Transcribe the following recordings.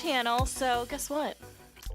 channel, so guess what?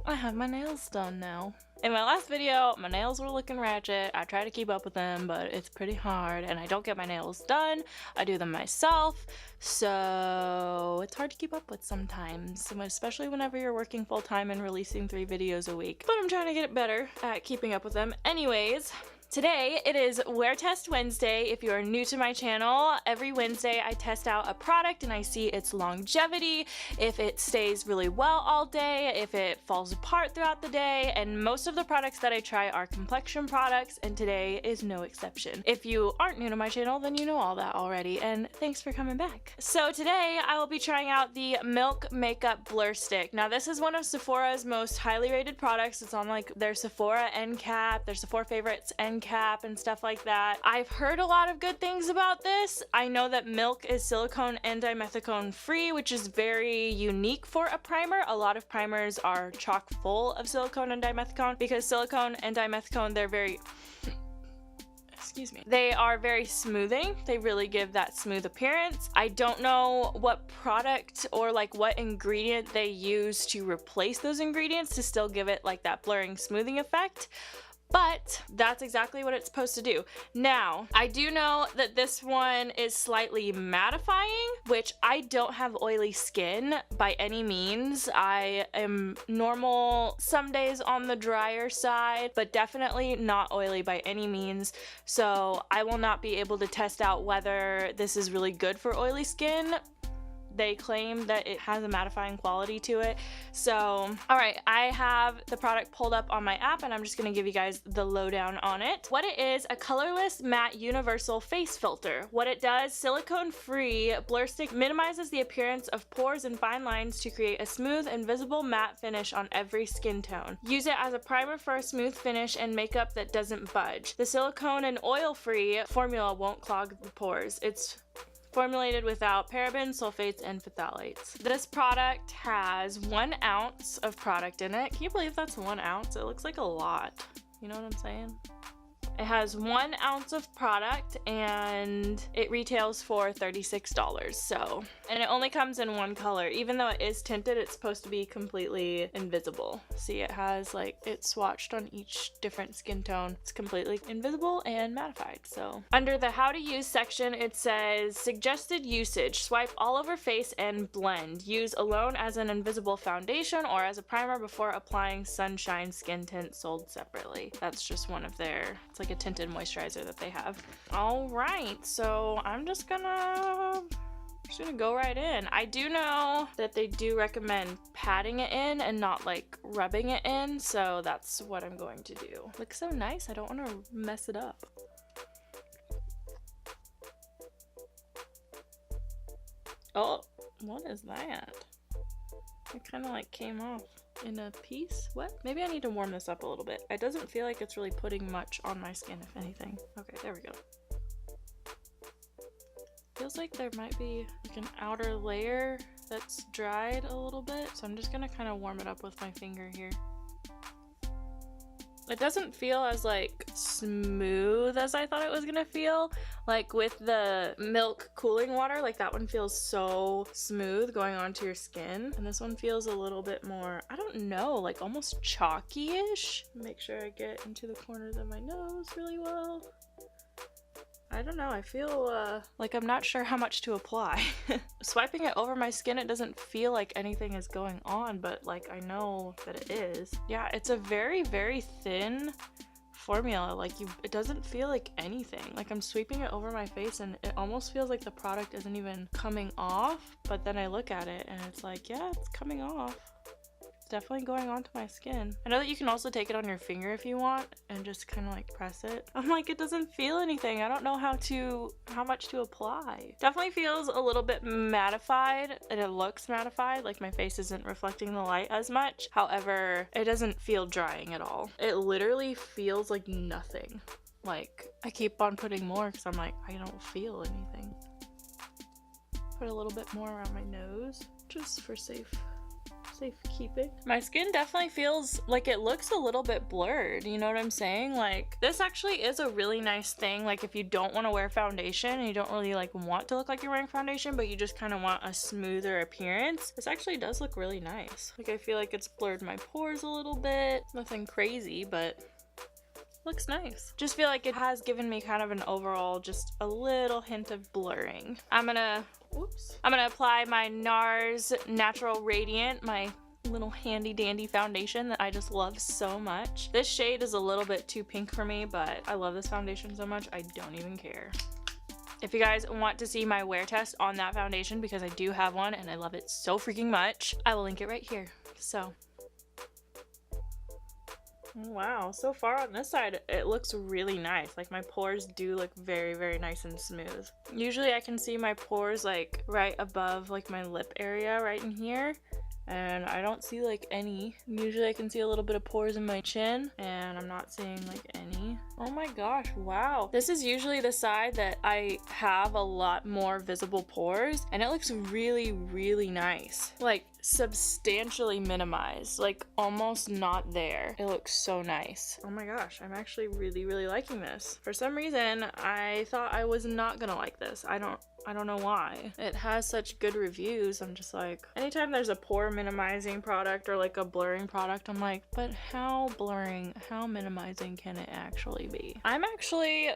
I have my nails done now. In my last video, my nails were looking ratchet. I try to keep up with them, but it's pretty hard, and I don't get my nails done. I do them myself, so it's hard to keep up with sometimes, especially whenever you're working full-time and releasing 3 videos a week. But I'm trying to get better at keeping up with them. Anyways, today it is Wear Test Wednesday. If you are new to my channel, every Wednesday I test out a product and I see its longevity, if it stays really well all day, if it falls apart throughout the day, and most of the products that I try are complexion products, and today is no exception. If you aren't new to my channel, then you know all that already, and thanks for coming back. So today I will be trying out the Milk Makeup Blur Stick. Now this is one of Sephora's most highly rated products. It's on like their Sephora end cap, their Sephora favorites end cap and stuff like that. I've heard a lot of good things about this. I know that Milk is silicone and dimethicone free, which is very unique for a primer. A lot of primers are chock full of silicone and dimethicone because silicone and dimethicone, they're very they are very smoothing. They really give that smooth appearance. I don't know what product or like what ingredient they use to replace those ingredients to still give it like that blurring smoothing effect, but that's exactly what it's supposed to do. Now, I do know that this one is slightly mattifying, which I don't have oily skin by any means. I am normal some days on the drier side, but definitely not oily by any means. So I will not be able to test out whether this is really good for oily skin. They claim that it has a mattifying quality to it. So, all right, I have the product pulled up on my app and I'm just gonna give you guys the lowdown on it. What it is, a colorless matte universal face filter. What it does, silicone-free blur stick minimizes the appearance of pores and fine lines to create a smooth and visible matte finish on every skin tone. Use it as a primer for a smooth finish and makeup that doesn't budge. The silicone and oil-free formula won't clog the pores. It's formulated without parabens, sulfates, and phthalates. This product has 1 ounce of product in it. Can you believe that's 1 ounce? It looks like a lot. You know what I'm saying? It has 1 ounce of product and it retails for $36. So, and it only comes in 1 color. Even though it is tinted, it's supposed to be completely invisible. See, it has like, it's swatched on each different skin tone. It's completely invisible and mattified. So under the how to use section, it says suggested usage, swipe all over face and blend. Use alone as an invisible foundation or as a primer before applying sunshine skin tint, sold separately. That's just one of their, it's like a tinted moisturizer that they have. All right, so I'm just gonna go right in. I do know that they do recommend patting it in and not like rubbing it in, so that's what I'm going to do. Looks so nice, I don't want to mess it up. Oh, what is that? It kind of like came off in a piece. What? Maybe I need to warm this up a little bit. It doesn't feel like it's really putting much on my skin, if anything. Okay, there we go. Feels like there might be like an outer layer that's dried a little bit, so I'm just gonna kind of warm it up with my finger here. It doesn't feel as like smooth as I thought it was gonna feel. Like with the milk cooling water, like that one feels so smooth going onto your skin. And this one feels a little bit more, I don't know, like almost chalky-ish. Make sure I get into the corners of my nose really well. I don't know, I feel like I'm not sure how much to apply. Swiping it over my skin, it doesn't feel like anything is going on, but like I know that it is. Yeah, it's a very, very thin formula. Like it doesn't feel like anything. Like I'm sweeping it over my face and it almost feels like the product isn't even coming off, but then I look at it and it's like, yeah, it's coming off. Definitely going onto my skin. I know that you can also take it on your finger if you want and just kind of like press it. I'm like, it doesn't feel anything. I don't know how much to apply. Definitely feels a little bit mattified and it looks mattified, like my face isn't reflecting the light as much. However, it doesn't feel drying at all. It literally feels like nothing. Like I keep on putting more because I'm like, I don't feel anything. Put a little bit more around my nose just for safekeeping. My skin definitely feels like it looks a little bit blurred, you know what I'm saying? Like, this actually is a really nice thing, like if you don't want to wear foundation and you don't really like want to look like you're wearing foundation, but you just kind of want a smoother appearance, this actually does look really nice. Like, I feel like it's blurred my pores a little bit. Nothing crazy, but looks nice. Just feel like it has given me kind of an overall, just a little hint of blurring. I'm gonna apply my NARS Natural Radiant, my little handy dandy foundation that I just love so much. This shade is a little bit too pink for me, but I love this foundation so much I don't even care. If you guys want to see my wear test on that foundation, because I do have one and I love it so freaking much, I will link it right here. So wow, so far on this side it looks really nice. Like, my pores do look very, very nice and smooth. Usually I can see my pores like right above like my lip area right in here, and I don't see like any. Usually I can see a little bit of pores in my chin, and I'm not seeing like any. Oh my gosh, wow. This is usually the side that I have a lot more visible pores, and it looks really, really nice. Like, substantially minimized, like almost not there. It looks so nice. Oh my gosh, I'm actually really, really liking this. For some reason, I thought I was not gonna like this. I don't know why. It has such good reviews. I'm just like, anytime there's a pore minimizing product or like a blurring product, I'm like, but how blurring, how minimizing can it actually be? I'm actually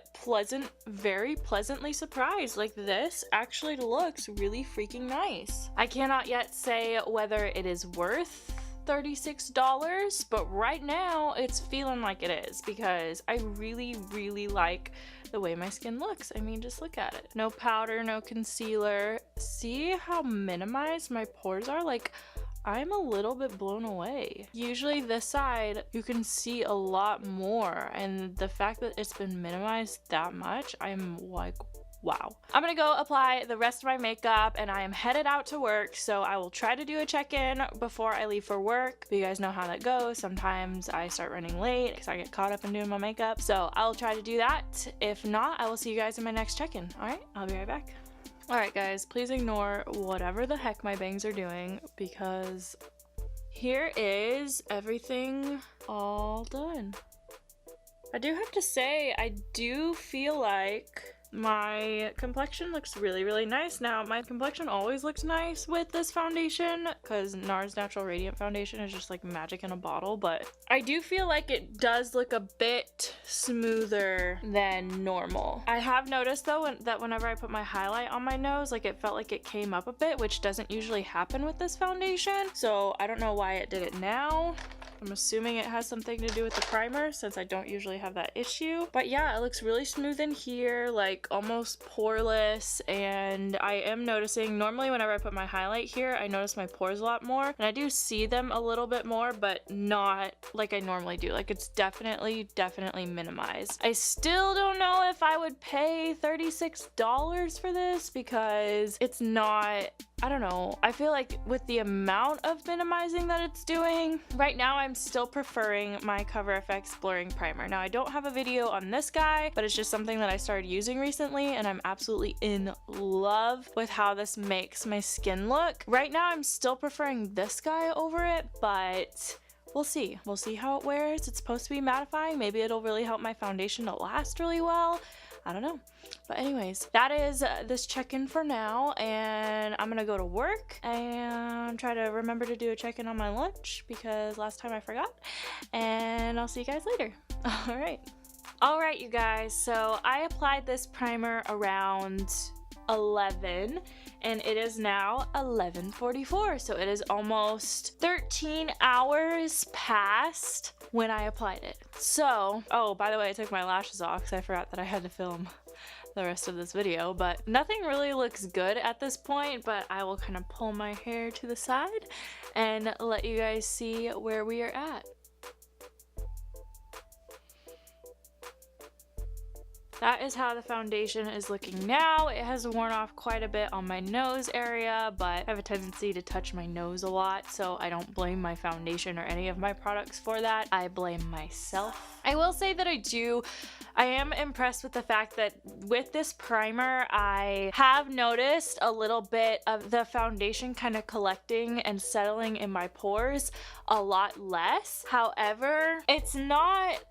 very pleasantly surprised. Like, this actually looks really freaking nice. I cannot yet say whether it is worth $36, but right now it's feeling like it is, because I really, really like the way my skin looks. I mean, just look at it. No powder, no concealer. See how minimized my pores are? Like, I'm a little bit blown away. Usually this side you can see a lot more, and the fact that it's been minimized that much, I'm like, wow. I'm gonna go apply the rest of my makeup, and I am headed out to work, so I will try to do a check-in before I leave for work. You guys know how that goes. Sometimes I start running late because I get caught up in doing my makeup, so I'll try to do that. If not, I will see you guys in my next check-in. All right, I'll be right back. All right, guys, please ignore whatever the heck my bangs are doing, because here is everything all done. I do have to say, I do feel like my complexion looks really, really nice now. My complexion always looks nice with this foundation, because NARS Natural Radiant Foundation is just like magic in a bottle, but I do feel like it does look a bit smoother than normal. I have noticed though that whenever I put my highlight on my nose, like, it felt like it came up a bit, which doesn't usually happen with this foundation, so I don't know why it did it now. I'm assuming it has something to do with the primer, since I don't usually have that issue. But yeah, it looks really smooth in here, like almost poreless. And I am noticing, normally whenever I put my highlight here, I notice my pores a lot more, and I do see them a little bit more, but not like I normally do. Like, it's definitely minimized. I still don't know if I would pay $36 for this, because it's not, I don't know. I feel like with the amount of minimizing that it's doing, right now I'm still preferring my Cover FX blurring primer. Now, I don't have a video on this guy, but it's just something that I started using recently, and I'm absolutely in love with how this makes my skin look. Right now I'm still preferring this guy over it, but we'll see. We'll see how it wears. It's supposed to be mattifying. Maybe it'll really help my foundation to last really well. I don't know. But anyways, that is this check-in for now, and I'm gonna go to work and try to remember to do a check-in on my lunch, because last time I forgot, and I'll see you guys later. All right, you guys, so I applied this primer around 11, and it is now 11:44, so it is almost 13 hours past when I applied it. So, oh, by the way, I took my lashes off because I forgot that I had to film the rest of this video, but nothing really looks good at this point, but I will kind of pull my hair to the side and let you guys see where we are at. that is how the foundation is looking now. It has worn off quite a bit on my nose area, but I have a tendency to touch my nose a lot, so I don't blame my foundation or any of my products for that. I blame myself. I will say that I am impressed with the fact that with this primer, I have noticed a little bit of the foundation kind of collecting and settling in my pores a lot less. However, it's not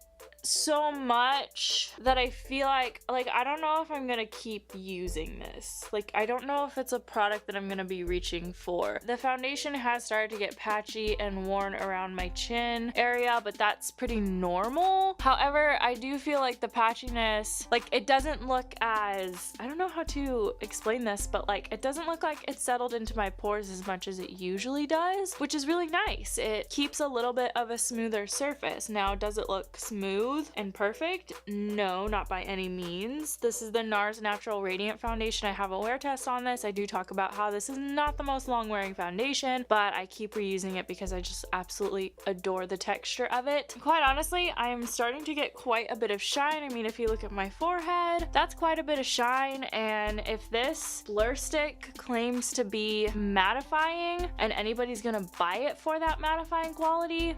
so much that I feel like I don't know if I'm gonna keep using this. Like, I don't know if it's a product that I'm gonna be reaching for. The foundation has started to get patchy and worn around my chin area, but that's pretty normal. However, I do feel like the patchiness, like, it doesn't look as, I don't know how to explain this, but like, it doesn't look like it's settled into my pores as much as it usually does, which is really nice. It keeps a little bit of a smoother surface. Now, does it look smooth and perfect? No, not by any means. This is the NARS Natural Radiant Foundation. I have a wear test on this. I do talk about how this is not the most long wearing foundation, but I keep reusing it because I just absolutely adore the texture of it. Quite honestly, I am starting to get quite a bit of shine. I mean, if you look at my forehead, that's quite a bit of shine, and if this blur stick claims to be mattifying and anybody's gonna buy it for that mattifying quality,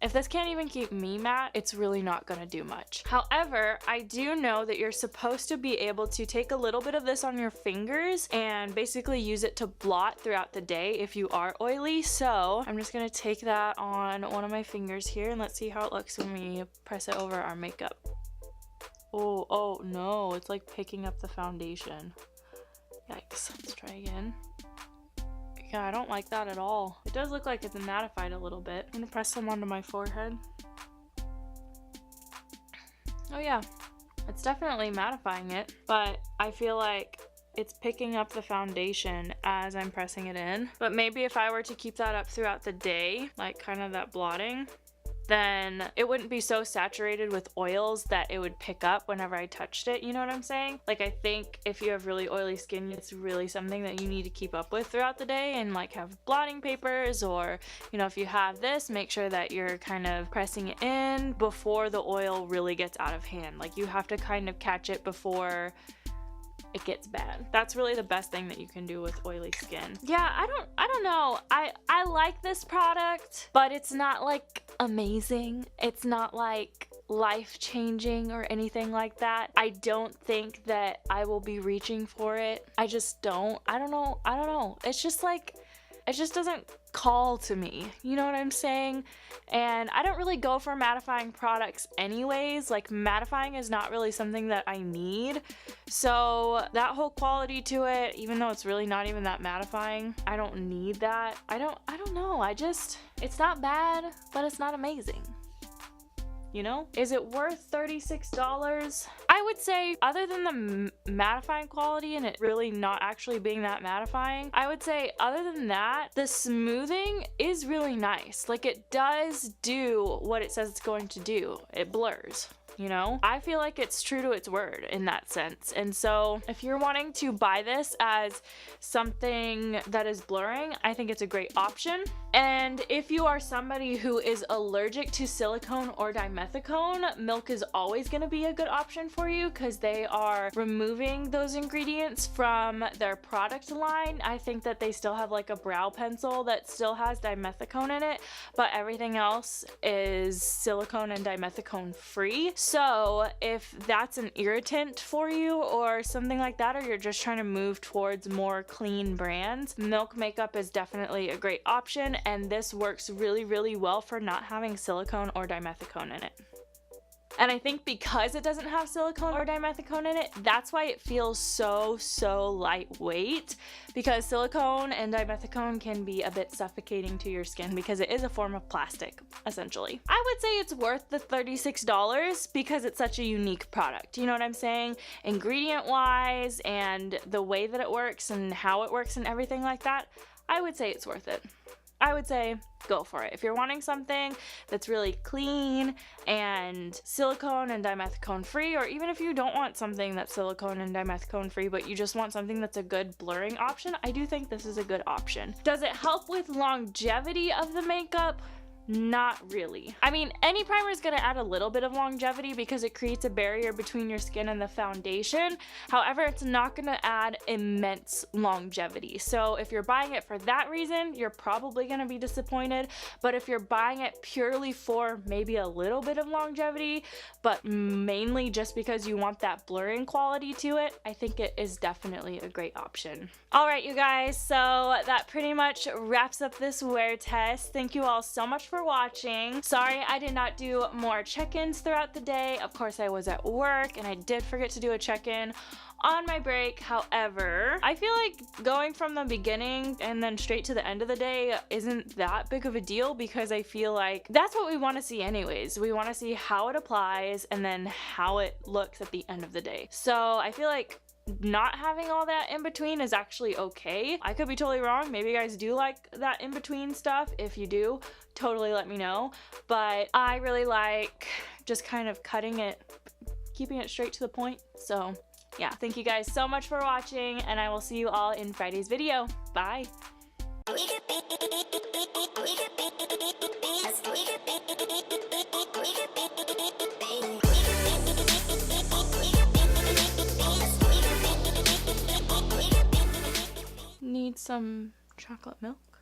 if this can't even keep me matte, it's really not gonna do much. However, I do know that you're supposed to be able to take a little bit of this on your fingers and basically use it to blot throughout the day if you are oily. So I'm just gonna take that on one of my fingers here and let's see how it looks when we press it over our makeup. Oh no, it's like picking up the foundation. Yikes, let's try again. Yeah, I don't like that at all. It does look like it's mattified a little bit. I'm gonna press some onto my forehead. Oh yeah, it's definitely mattifying it, but I feel like it's picking up the foundation as I'm pressing it in. But maybe if I were to keep that up throughout the day, like kind of that blotting, then it wouldn't be so saturated with oils that it would pick up whenever I touched it, you know what I'm saying? Like, I think if you have really oily skin, it's really something that you need to keep up with throughout the day and like have blotting papers, or, you know, if you have this, make sure that you're kind of pressing it in before the oil really gets out of hand. Like, you have to kind of catch it before it gets bad. That's really the best thing that you can do with oily skin. Yeah, I don't know. I like this product, but it's not like amazing. It's not like life-changing or anything like that. I don't think that I will be reaching for it. I just don't. I don't know. It's just like, it just doesn't call to me, you know what I'm saying? And I don't really go for mattifying products anyways. Like, mattifying is not really something that I need, so that whole quality to it, even though it's really not even that mattifying, I don't need that. I don't know, it's not bad, but it's not amazing. You know? Is it worth $36? I would say, other than the mattifying quality and it really not actually being that mattifying, I would say other than that, the smoothing is really nice. Like, it does do what it says it's going to do. It blurs. You know, I feel like it's true to its word in that sense. And so if you're wanting to buy this as something that is blurring, I think it's a great option. And if you are somebody who is allergic to silicone or dimethicone, Milk is always going to be a good option for you because they are removing those ingredients from their product line. I think that they still have like a brow pencil that still has dimethicone in it, but everything else is silicone and dimethicone free. So if that's an irritant for you or something like that, or you're just trying to move towards more clean brands, Milk makeup is definitely a great option, and this works really, really well for not having silicone or dimethicone in it. And I think because it doesn't have silicone or dimethicone in it, that's why it feels so lightweight, because silicone and dimethicone can be a bit suffocating to your skin because it is a form of plastic, essentially. I would say it's worth the $36 because it's such a unique product. You know what I'm saying? Ingredient wise and the way that it works and how it works and everything like that, I would say it's worth it. I would say go for it. If you're wanting something that's really clean and silicone and dimethicone free, or even if you don't want something that's silicone and dimethicone free, but you just want something that's a good blurring option, I do think this is a good option. Does it help with longevity of the makeup? Not really. I mean, any primer is going to add a little bit of longevity because it creates a barrier between your skin and the foundation. However, it's not going to add immense longevity. So if you're buying it for that reason, you're probably going to be disappointed. But if you're buying it purely for maybe a little bit of longevity, but mainly just because you want that blurring quality to it, I think it is definitely a great option. All right, you guys, so that pretty much wraps up this wear test. Thank you all so much for watching. Sorry I did not do more check-ins throughout the day. Of course, I was at work and I did forget to do a check-in on my break. However, I feel like going from the beginning and then straight to the end of the day isn't that big of a deal, because I feel like that's what we want to see anyways. We want to see how it applies and then how it looks at the end of the day. So I feel like not having all that in between is actually okay. I could be totally wrong. Maybe you guys do like that in between stuff. If you do, totally let me know. But I really like just kind of cutting it, keeping it straight to the point. So yeah, thank you guys so much for watching, and I will see you all in Friday's video. Bye. Need some chocolate milk?